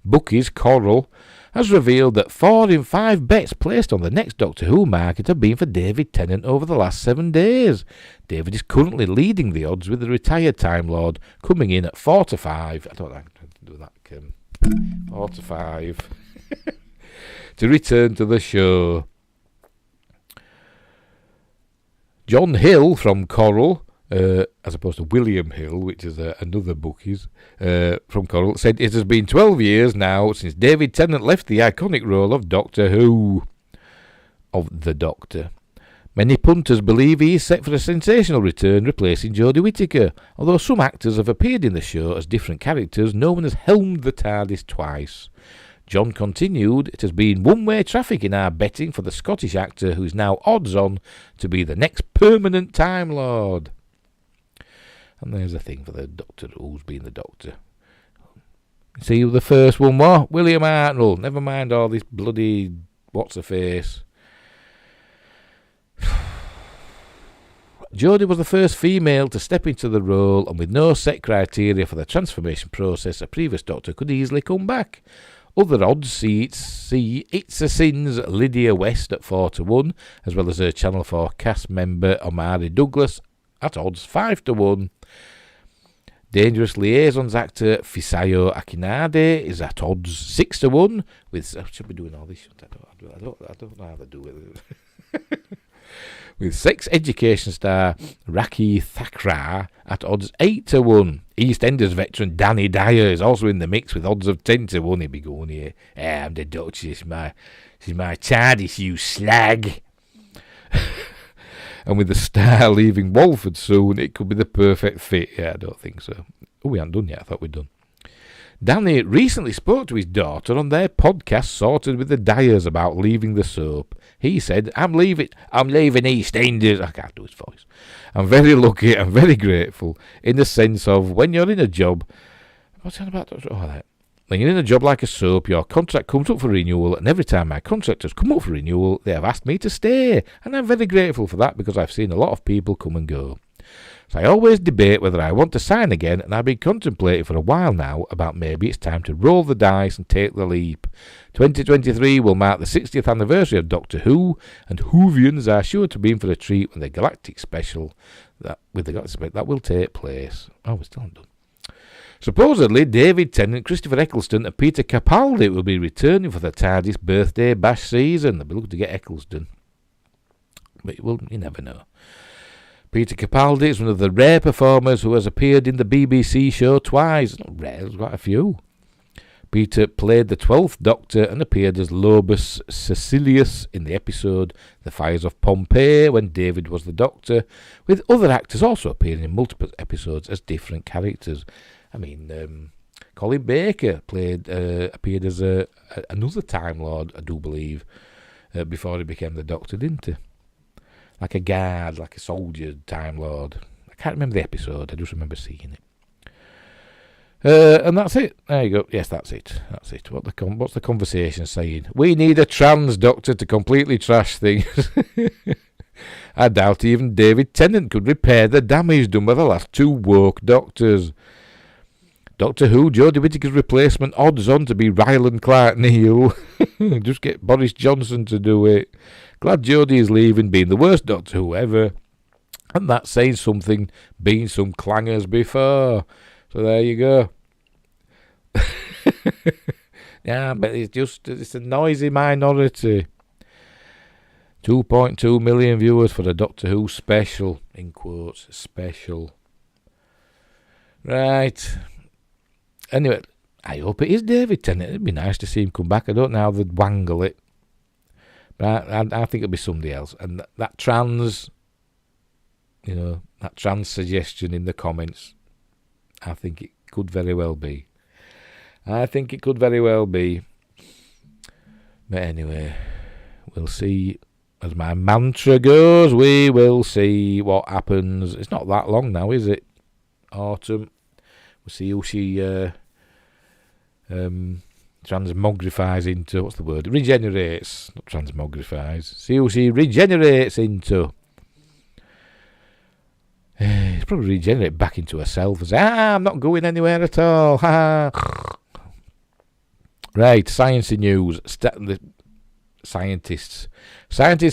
A: Bookies Coral has revealed that 4 in 5 bets placed on the next Doctor Who market have been for David Tennant over the last 7 days. David is currently leading the odds with the retired Time Lord coming in at 4 to 5. I don't know how to do that. 4 to 5 to return to the show. John Hill from Coral, as opposed to William Hill, which is another bookies from Coral, said it has been 12 years now since David Tennant left the iconic role of Doctor Who, of the Doctor. Many punters believe he is set for a sensational return, replacing Jodie Whittaker. Although some actors have appeared in the show as different characters, no one has helmed the TARDIS twice. John continued, it has been one-way traffic in our betting for the Scottish actor who is now odds-on to be the next permanent Time Lord. And there's a thing for the Doctor who's been the Doctor. See who the first one was? William Hartnell. Never mind all this bloody what's-her-face. Jodie was the first female to step into the role, and with no set criteria for the transformation process, a previous Doctor could easily come back. Other odds see It's a Sin's Lydia West at 4 to 1, as well as her Channel 4 cast member Omari Douglas at odds 5 to 1. Dangerous Liaisons actor Fisayo Akinade is at odds 6 to 1. With should be doing all this. I don't know how to do it. With sex education star Raki Thakrar at odds 8 to 1. EastEnders veteran Danny Dyer is also in the mix with odds of 10 to 1. He'll be going here. I'm the Dutch. She's my TARDIS, you slag. And with the star leaving Walford soon, it could be the perfect fit. Yeah, I don't think so. Oh, we haven't done yet. I thought we'd done. Danny recently spoke to his daughter on their podcast Sorted with the Dyers about leaving the soap. He said, I'm leaving EastEnders. I can't do his voice. I'm very lucky and very grateful in the sense of when you're in a job... What's that about? Oh, that. When you're in a job like a soap, your contract comes up for renewal, and every time my contract has come up for renewal, they have asked me to stay. And I'm very grateful for that because I've seen a lot of people come and go. So I always debate whether I want to sign again, and I've been contemplating for a while now about maybe it's time to roll the dice and take the leap. 2023 will mark the 60th anniversary of Doctor Who, and Whovians are sure to be in for a treat when the Galactic Special that will take place. Oh, we're still not done. Supposedly, David Tennant, Christopher Eccleston and Peter Capaldi will be returning for the TARDIS birthday bash season. They'll be looking to get Eccleston. But you never know. Peter Capaldi is one of the rare performers who has appeared in the BBC show twice. Not rare, there's quite a few. Peter played the 12th Doctor and appeared as Lobus Cecilius in the episode The Fires of Pompeii when David was the Doctor, with other actors also appearing in multiple episodes as different characters. I mean, Colin Baker appeared as another Time Lord, I do believe, before he became the Doctor, didn't he? Like a guard, like a soldier Time Lord. I can't remember the episode, I just remember seeing it. And that's it. There you go. Yes, that's it. That's it. What's the conversation saying? We need a trans Doctor to completely trash things. I doubt even David Tennant could repair the damage done by the last 2 woke Doctors. Doctor Who, Jodie Whittaker's replacement, odds on to be Ryland Clark Neal. Just get Boris Johnson to do it. Glad Jodie is leaving, being the worst Doctor Who ever. And that's saying something, being some clangers before. So there you go. Yeah, but it's a noisy minority. 2.2 million viewers for the Doctor Who special, in quotes, special. Right. Anyway, I hope it is David Tennant. It'd be nice to see him come back. I don't know how they'd wangle it. But I think it'll be somebody else. And that trans suggestion in the comments, I think it could very well be. But anyway, we'll see. As my mantra goes, we will see what happens. It's not that long now, is it? Autumn. We'll see who she transmogrifies into. What's the word? Regenerates. Not transmogrifies. See who she regenerates into. It's probably regenerate back into herself and say, I'm not going anywhere at all. Right, sciencey news. The scientists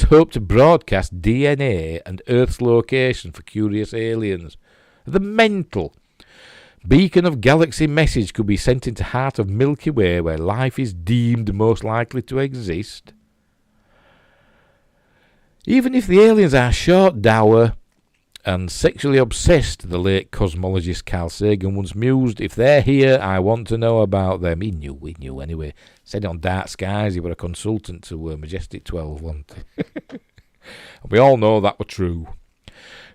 A: hope to broadcast DNA and Earth's location for curious aliens. The mental beacon of galaxy message could be sent into heart of Milky Way where life is deemed most likely to exist. Even if the aliens are short, dour, and sexually obsessed, the late cosmologist Carl Sagan once mused, if they're here, I want to know about them. He knew anyway. Said it on Dark Skies, he were a consultant to Majestic 12, wasn't he? We all know that were true.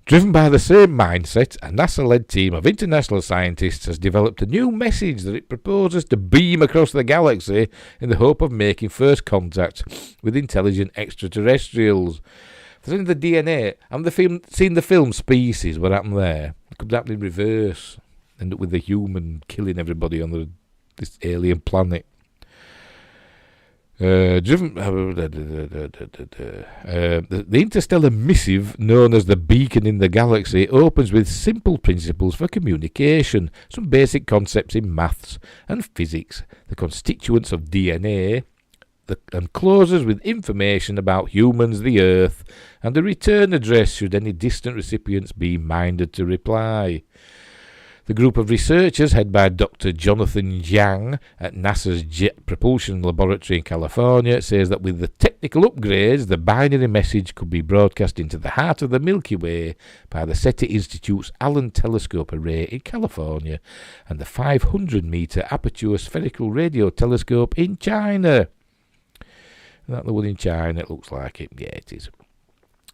A: Driven by the same mindset, a NASA-led team of international scientists has developed a new message that it proposes to beam across the galaxy in the hope of making first contact with intelligent extraterrestrials. In the DNA, seen the film Species? What happened there? It could happen in reverse. End up with the human killing everybody on this alien planet. The interstellar missive, known as the beacon in the galaxy, opens with simple principles for communication, some basic concepts in maths and physics, the constituents of DNA, and closes with information about humans, the Earth, and a return address should any distant recipients be minded to reply. The group of researchers, headed by Dr. Jonathan Jiang at NASA's Jet Propulsion Laboratory in California, says that with the technical upgrades, the binary message could be broadcast into the heart of the Milky Way by the SETI Institute's Allen Telescope Array in California and the 500-meter aperture spherical radio telescope in China. Is that the one in China? It looks like it. Yeah, it is.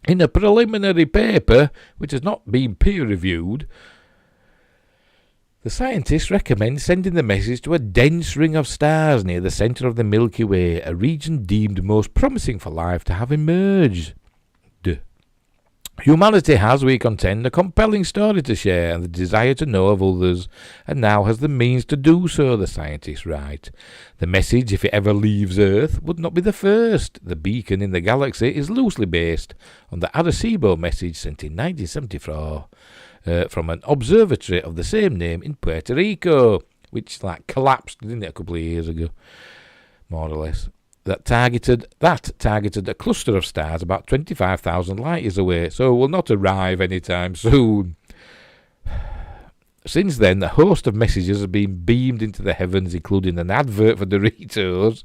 A: In a preliminary paper, which has not been peer-reviewed, the scientists recommend sending the message to a dense ring of stars near the centre of the Milky Way, a region deemed most promising for life to have emerged. Humanity has, we contend, a compelling story to share and the desire to know of others, and now has the means to do so, the scientists write. The message, if it ever leaves Earth, would not be the first. The beacon in the galaxy is loosely based on the Arecibo message sent in 1974 from an observatory of the same name in Puerto Rico, which collapsed, didn't it, a couple of years ago, more or less. That targeted a cluster of stars about 25,000 light years away, so will not arrive anytime soon. Since then, a host of messages have been beamed into the heavens, including an advert for Doritos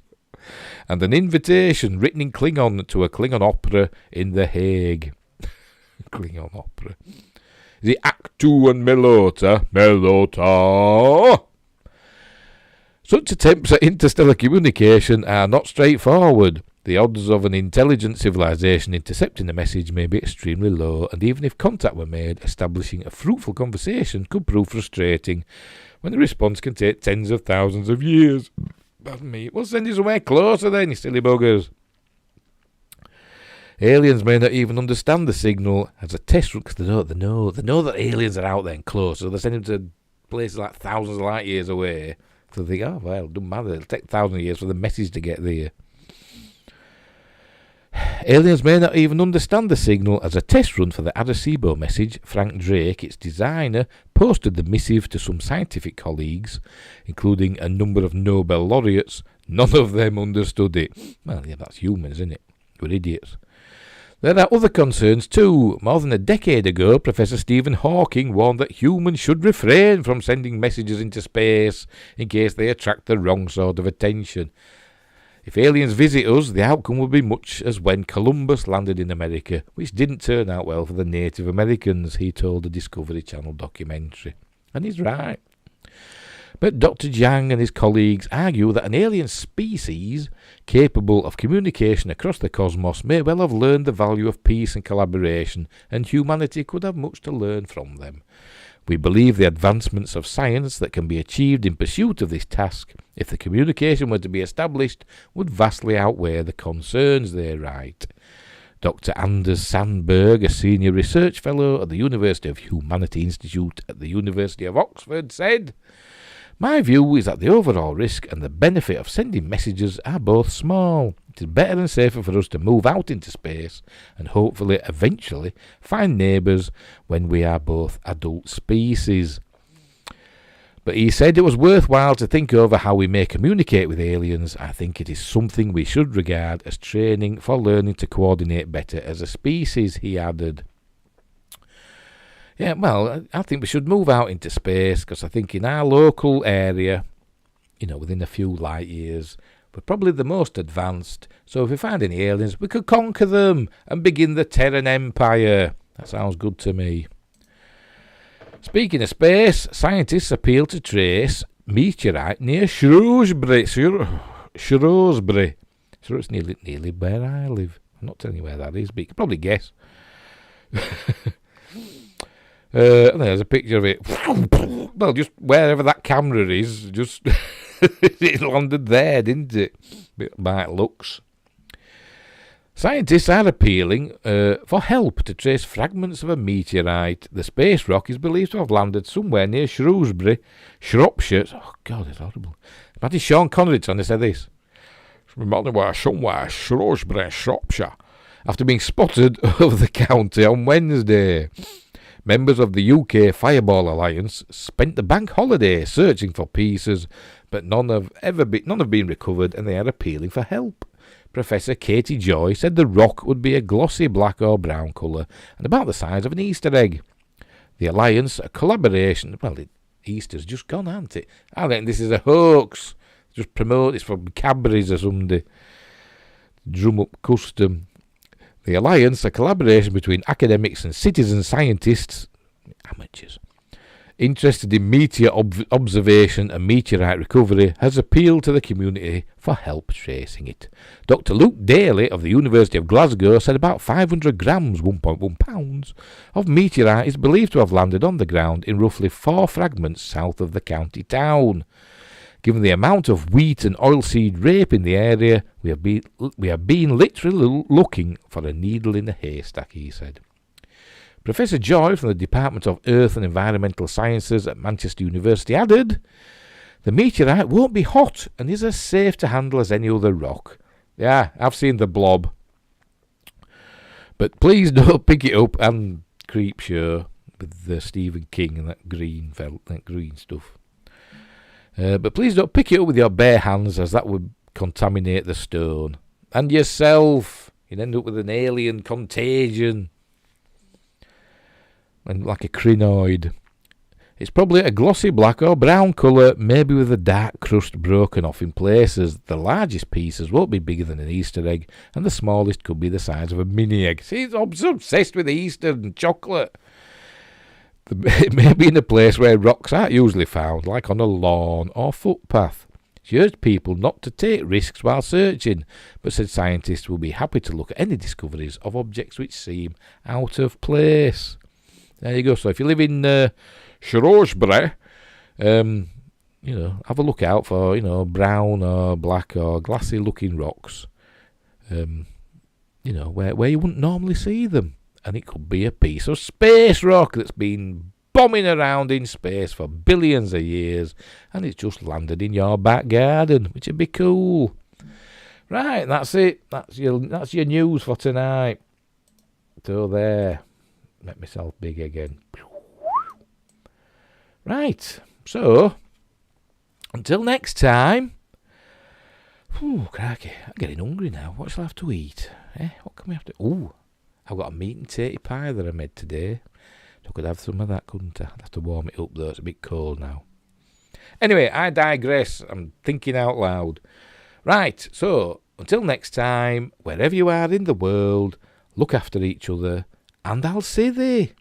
A: and an invitation written in Klingon to a Klingon opera in The Hague. Klingon opera. The Actu and Melota. Such attempts at interstellar communication are not straightforward. The odds of an intelligent civilization intercepting a message may be extremely low, and even if contact were made, establishing a fruitful conversation could prove frustrating when the response can take tens of thousands of years. Pardon me. Well, send you somewhere closer then, you silly buggers. Aliens may not even understand the signal as a test run, because they know that aliens are out there and close, so they send them to places like thousands of light years away. So they think, oh, well, it doesn't matter, it'll take thousands of years for the message to get there. Aliens may not even understand the signal as a test run for the Arecibo message. Frank Drake, its designer, posted the missive to some scientific colleagues, including a number of Nobel laureates. None of them understood it. Well, yeah, that's humans, isn't it? We're idiots. There are other concerns too. More than a decade ago, Professor Stephen Hawking warned that humans should refrain from sending messages into space in case they attract the wrong sort of attention. If aliens visit us, the outcome will be much as when Columbus landed in America, which didn't turn out well for the Native Americans, he told the Discovery Channel documentary. And he's right. But Dr. Jiang and his colleagues argue that an alien species capable of communication across the cosmos may well have learned the value of peace and collaboration, and humanity could have much to learn from them. We believe the advancements of science that can be achieved in pursuit of this task, if the communication were to be established, would vastly outweigh the concerns, they write. Dr. Anders Sandberg, a senior research fellow at the University of Humanity Institute at the University of Oxford, said, "My view is that the overall risk and the benefit of sending messages are both small. It is better and safer for us to move out into space and hopefully eventually find neighbours when we are both adult species." But he said it was worthwhile to think over how we may communicate with aliens. I think it is something we should regard as training for learning to coordinate better as a species, he added. Yeah, well, I think we should move out into space, because I think in our local area, within a few light years, we're probably the most advanced. So if we find any aliens, we could conquer them and begin the Terran Empire. That sounds good to me. Speaking of space, scientists appeal to trace meteorite near Shrewsbury. Shrewsbury. So it's nearly where I live. I'm not telling you where that is, but you can probably guess. There's a picture of it. Well, just wherever that camera is, just it landed there, didn't it? Bit by looks. Scientists are appealing for help to trace fragments of a meteorite. The space rock is believed to have landed somewhere near Shrewsbury, Shropshire. Oh, God, it's horrible. Imagine Sean Connery trying to say this. Somewhere, Shrewsbury, Shropshire, after being spotted over the county on Wednesday. Members of the UK Fireball Alliance spent the bank holiday searching for pieces, but none have been recovered, and they are appealing for help. Professor Katie Joy said the rock would be a glossy black or brown colour and about the size of an Easter egg. The Alliance, a collaboration... Well, Easter's just gone, hasn't it? I think this is a hoax. Just promote this from Cadbury's or somebody. Drum up custom. The Alliance, a collaboration between academics and citizen scientists, amateurs, interested in meteor observation and meteorite recovery, has appealed to the community for help tracing it. Dr. Luke Daly of the University of Glasgow said about 500 grams, 1.1 pounds, of meteorite is believed to have landed on the ground in roughly 4 fragments south of the county town. Given the amount of wheat and oilseed rape in the area, we have been literally looking for a needle in a haystack, he said. Professor Joy from the Department of Earth and Environmental Sciences at Manchester University added, "The meteorite won't be hot and is as safe to handle as any other rock." Yeah, I've seen the blob. But please don't pick it up, and Creepshow with Stephen King and that green stuff. But please don't pick it up with your bare hands, as that would contaminate the stone. And yourself. You'd end up with an alien contagion. And like a crinoid. It's probably a glossy black or brown colour, maybe with a dark crust broken off in places. The largest pieces won't be bigger than an Easter egg, and the smallest could be the size of a mini egg. See, he's obsessed with Easter and chocolate. It may be in a place where rocks aren't usually found, like on a lawn or footpath. She urged people not to take risks while searching, but said scientists will be happy to look at any discoveries of objects which seem out of place. There you go. So if you live in Shrewsbury, have a look out for, brown or black or glassy-looking rocks, where you wouldn't normally see them. And it could be a piece of space rock that's been bombing around in space for billions of years, and it's just landed in your back garden, which would be cool. Right, that's it. That's your news for tonight. So there. Make myself big again. Right, so until next time. Ooh, cracky. I'm getting hungry now. What shall I have to eat? What can we have to... Ooh, I've got a meat and tatey pie that I made today. So I could have some of that, couldn't I? I'd have to warm it up though. It's a bit cold now. Anyway, I digress. I'm thinking out loud. Right, so until next time, wherever you are in the world, look after each other, and I'll see thee.